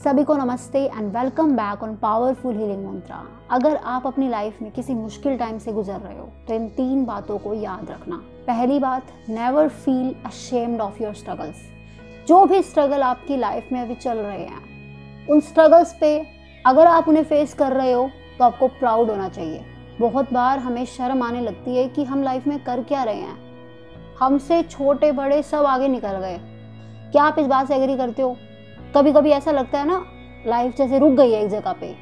सभी को नमस्ते and welcome back on powerful healing mantra. अगर आप अपनी लाइफ में किसी मुश्किल टाइम से गुजर रहे हो तो इन 3 बातों को याद रखना। पहली बात, never feel ashamed of your struggles. जो भी स्ट्रगल आपकी लाइफ में अभी चल रहे हैं, उन स्ट्रगल्स पे अगर आप उन्हें फेस कर रहे हो तो आपको प्राउड होना चाहिए। बहुत बार हमें शर्म आने लगती है कि हम लाइफ में कर क्या रहे हैं, हमसे छोटे बड़े सब आगे निकल गए। क्या आप इस बात से एग्री करते हो? कभी कभी ऐसा लगता है ना, लाइफ जैसे रुक गई है एक जगह पे,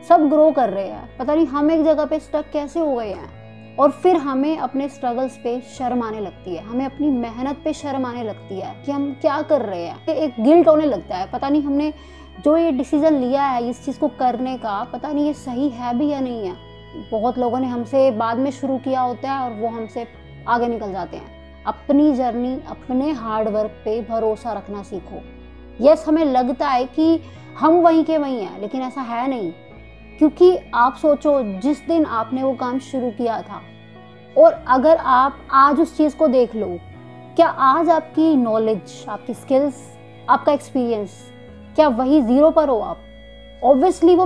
सब ग्रो कर रहे हैं, पता नहीं हम एक जगह पे स्टक कैसे हो गए हैं। और फिर हमें अपने स्ट्रगल्स पे शर्म आने लगती है, हमें अपनी मेहनत पे शर्म आने लगती है कि हम क्या कर रहे हैं। एक गिल्ट होने लगता है, पता नहीं हमने जो ये डिसीजन लिया है इस चीज़ को करने का, पता नहीं ये सही है भी या नहीं है। बहुत लोगों ने हमसे बाद में शुरू किया होता है और वो हमसे आगे निकल जाते हैं। अपनी जर्नी, अपने हार्डवर्क पे भरोसा रखना सीखो। यस, हमें लगता है कि हम वहीं के वहीं हैं, लेकिन ऐसा है नहीं। क्योंकि आप सोचो, जिस दिन आपने वो काम शुरू किया था और अगर आप आज उस चीज़ को देख लो, क्या आज आपकी नॉलेज, आपकी स्किल्स, आपका एक्सपीरियंस, क्या वही ज़ीरो पर हो आप? ऑब्वियसली वो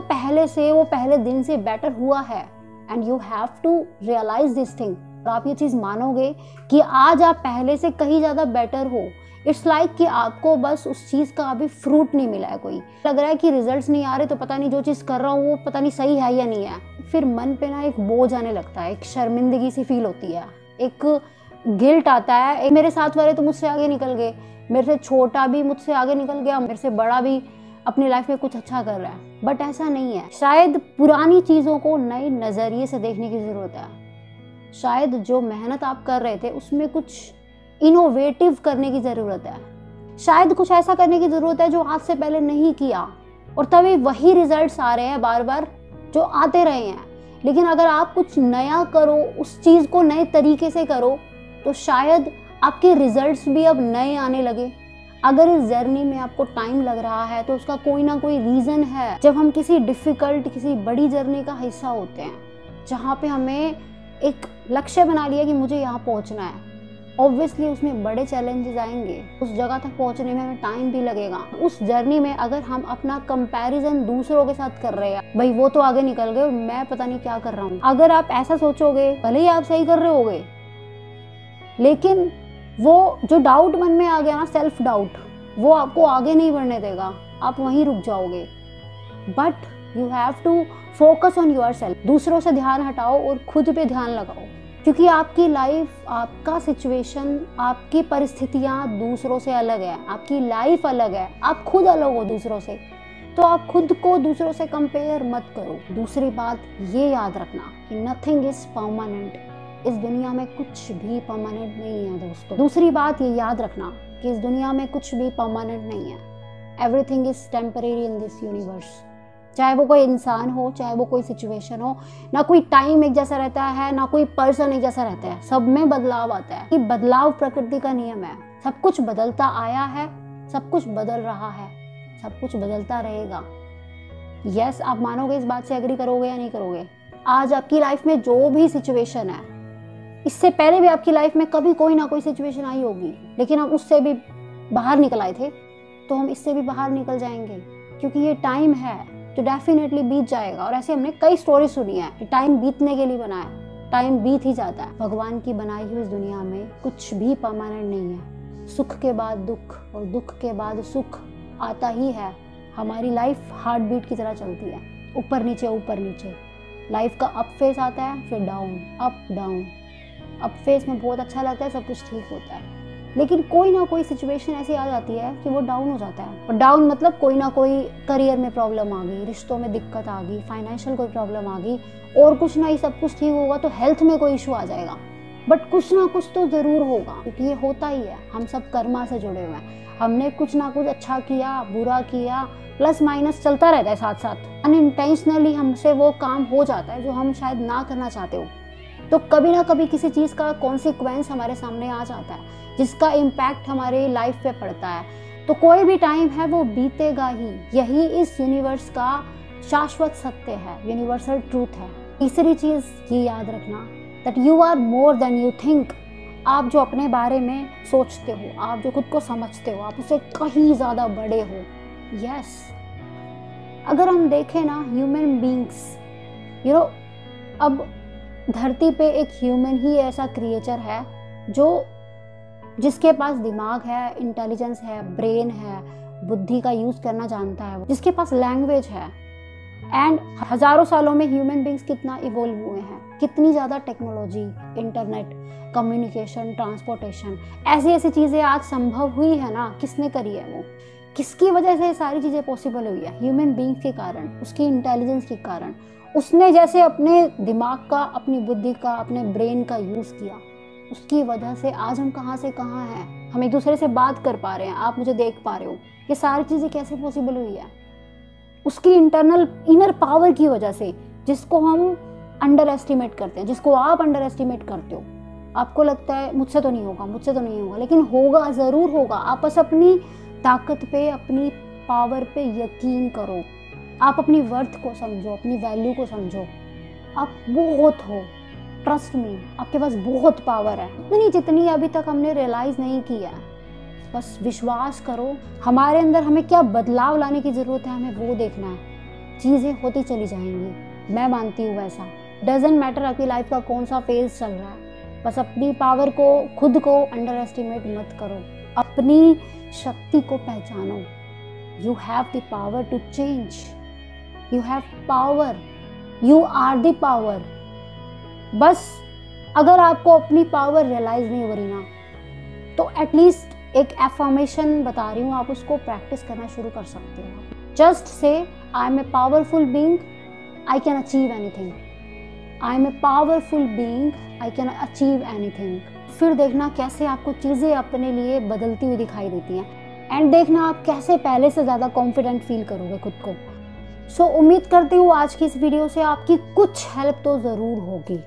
पहले दिन से बेटर हुआ है and you have to realise this thing. आप ये चीज़ मानोगे कि आज आप पहले से कहीं ज़्यादा बेटर हो। इट्स लाइक कि आपको बस उस चीज़ का अभी फ्रूट नहीं मिला है। कोई लग रहा है कि रिजल्ट्स नहीं आ रहे तो पता नहीं जो चीज़ कर रहा हूँ वो पता नहीं सही है या नहीं है। फिर मन पे ना एक बोझ आने लगता है, एक शर्मिंदगी सी फील होती है, एक गिल्ट आता है। एक मेरे साथ वाले तो मुझसे आगे निकल गए, मेरे से छोटा भी मुझसे आगे निकल गया, मेरे से बड़ा भी अपनी लाइफ में कुछ अच्छा कर रहा है। बट ऐसा नहीं है। शायद पुरानी चीज़ों को नए नज़रिए से देखने की ज़रूरत है। शायद जो मेहनत आप कर रहे थे उसमें कुछ इनोवेटिव करने की ज़रूरत है। शायद कुछ ऐसा करने की ज़रूरत है जो आज से पहले नहीं किया, और तभी वही रिजल्ट्स आ रहे हैं बार बार जो आते रहे हैं। लेकिन अगर आप कुछ नया करो, उस चीज़ को नए तरीके से करो, तो शायद आपके रिजल्ट्स भी अब नए आने लगे। अगर इस जर्नी में आपको टाइम लग रहा है तो उसका कोई ना कोई रीज़न है। जब हम किसी डिफ़िकल्ट, किसी बड़ी जर्नी का हिस्सा होते हैं, जहाँ पे हमें एक लक्ष्य बना लिया कि मुझे यहाँ पहुँचना है, ऑब्वियसली उसमें बड़े चैलेंजेस आएंगे, उस जगह तक पहुंचने में हमें टाइम भी लगेगा। उस जर्नी में अगर हम अपना कंपैरिजन दूसरों के साथ कर रहे हैं, भाई वो तो आगे निकल गए और मैं पता नहीं क्या कर रहा हूँ, अगर आप ऐसा सोचोगे, भले ही आप सही कर रहे होगे, लेकिन वो जो डाउट मन में आ गया ना, सेल्फ डाउट, वो आपको आगे नहीं बढ़ने देगा, आप वहीं रुक जाओगे। But you have to focus on yourself. दूसरों से ध्यान हटाओ और खुद पे ध्यान लगाओ, क्योंकि आपकी लाइफ, आपका सिचुएशन, आपकी परिस्थितियाँ दूसरों से अलग है, आपकी लाइफ अलग है, आप खुद अलग हो दूसरों से। तो आप खुद को दूसरों से कंपेयर मत करो। दूसरी बात ये याद रखना कि नथिंग इज परमानेंट। इस दुनिया में कुछ भी परमानेंट नहीं है दोस्तों। दूसरी बात ये याद रखना कि इस दुनिया में कुछ भी परमानेंट नहीं है। Everything is temporary in this universe. चाहे वो कोई इंसान हो, चाहे वो कोई सिचुएशन हो, ना कोई टाइम एक जैसा रहता है, ना कोई पर्सन एक जैसा रहता है। सब में बदलाव आता है। ये बदलाव प्रकृति का नियम है। सब कुछ बदलता आया है, सब कुछ बदल रहा है, सब कुछ बदलता रहेगा। यस, आप मानोगे, इस बात से एग्री करोगे या नहीं करोगे? आज आपकी लाइफ में जो भी सिचुएशन है, इससे पहले भी आपकी लाइफ में कभी कोई ना कोई सिचुएशन आई होगी, लेकिन हम उससे भी बाहर निकल आए थे, तो हम इससे भी बाहर निकल जाएंगे, क्योंकि ये टाइम है तो डेफिनेटली बीत जाएगा। और ऐसे हमने कई स्टोरी सुनी है कि टाइम बीतने के लिए बना है, टाइम बीत ही जाता है। भगवान की बनाई हुई इस दुनिया में कुछ भी परमानेंट नहीं है। सुख के बाद दुख और दुख के बाद सुख आता ही है। हमारी लाइफ हार्ट बीट की तरह चलती है, ऊपर नीचे ऊपर नीचे। लाइफ का अप फेस आता है, फिर down, up down. Up face में बहुत अच्छा लगता है, सब कुछ ठीक होता है, लेकिन कोई ना कोई सिचुएशन ऐसी आ जाती है कि वो डाउन हो जाता है। और डाउन मतलब कोई ना कोई करियर में प्रॉब्लम आ गई, रिश्तों में दिक्कत आ गई, फाइनेंशियल कोई प्रॉब्लम आ गई, और कुछ ना ही सब कुछ ठीक होगा तो हेल्थ में कोई इशू आ जाएगा। बट कुछ ना कुछ तो ज़रूर होगा, क्योंकि ये होता ही है। हम सब कर्मा से जुड़े हुए हैं। हमने कुछ ना कुछ अच्छा किया, बुरा किया, प्लस माइनस चलता रहता है साथ साथ। अनइंटेंशनली हमसे वो काम हो जाता है जो हम शायद ना करना चाहते हो। तो कभी ना कभी किसी चीज़ का कॉन्सिक्वेंस हमारे सामने आ जाता है, जिसका इम्पैक्ट हमारे लाइफ पे पड़ता है। तो कोई भी टाइम है वो बीतेगा ही। यही इस यूनिवर्स का शाश्वत सत्य है, यूनिवर्सल ट्रूथ है। तीसरी चीज़ ये याद रखना that you are more than you think. आप जो अपने बारे में सोचते हो, आप जो खुद को समझते हो, आप उससे कहीं ज़्यादा बड़े हो। यस, अगर हम देखें ना ह्यूमन बींग्स, अब धरती पे एक ह्यूमन ही ऐसा क्रिएचर है जिसके पास दिमाग है, इंटेलिजेंस है, ब्रेन है, बुद्धि का यूज करना जानता है, जिसके पास लैंग्वेज है। एंड हजारों सालों में ह्यूमन बींग्स कितना इवोल्व हुए हैं, कितनी ज़्यादा टेक्नोलॉजी, इंटरनेट, कम्युनिकेशन, ट्रांसपोर्टेशन, ऐसी ऐसी चीज़ें आज संभव हुई है ना। किसने करी है वो? किसकी वजह से ये सारी चीज़ें पॉसिबल हुई है? ह्यूमन बींग्स के कारण, उसकी इंटेलिजेंस के कारण। उसने जैसे अपने दिमाग का, अपनी बुद्धि का, अपने ब्रेन का यूज़ किया, उसकी वजह से आज हम कहाँ से कहाँ हैं। हम एक दूसरे से बात कर पा रहे हैं, आप मुझे देख पा रहे हो। ये सारी चीज़ें कैसे पॉसिबल हुई है? उसकी इनर पावर की वजह से, जिसको हम अंडर एस्टिमेट करते हैं, जिसको आप अंडर एस्टिमेट करते हो। आपको लगता है मुझसे तो नहीं होगा, मुझसे तो नहीं होगा, लेकिन होगा, ज़रूर होगा। आप बस अपनी ताकत पे, अपनी पावर पे यकीन करो। आप अपनी वर्थ को समझो, अपनी वैल्यू को समझो। आप बहुत हो, ट्रस्ट मी, आपके पास बहुत पावर है, इतनी जितनी अभी तक हमने रियलाइज़ नहीं किया। बस विश्वास करो। हमारे अंदर हमें क्या बदलाव लाने की ज़रूरत है, हमें वो देखना है। चीज़ें होती चली जाएंगी, मैं मानती हूँ वैसा। डजेंट मैटर आपकी लाइफ का कौन सा फेज चल रहा है, बस अपनी पावर को, खुद को अंडर एस्टिमेट मत करो। अपनी शक्ति को पहचानो। You have the power to change, you have power, you are the power. बस अगर आपको अपनी पावर रियलाइज नहीं हो रही ना, तो एटलीस्ट एक एफर्मेशन बता रही हूँ, आप उसको प्रैक्टिस करना शुरू कर सकते हो। Just say I am a powerful being, I can achieve anything. I am a powerful being, I can achieve anything. फिर देखना कैसे आपको चीज़ें अपने लिए बदलती हुई दिखाई देती हैं। एंड देखना आप कैसे पहले से ज़्यादा कॉन्फिडेंट फील करोगे खुद को। सो उम्मीद करती हूँ आज की इस वीडियो से आपकी कुछ हेल्प तो ज़रूर होगी।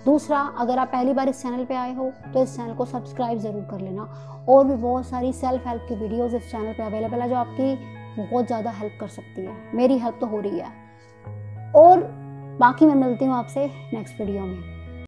दूसरा, अगर आप पहली बार इस चैनल पे आए हो तो इस चैनल को सब्सक्राइब ज़रूर कर लेना। और भी बहुत सारी सेल्फ हेल्प की वीडियोस इस चैनल पे अवेलेबल है जो आपकी बहुत ज़्यादा हेल्प कर सकती है। मेरी हेल्प तो हो रही है। और बाकी मैं मिलती हूँ आपसे नेक्स्ट वीडियो में।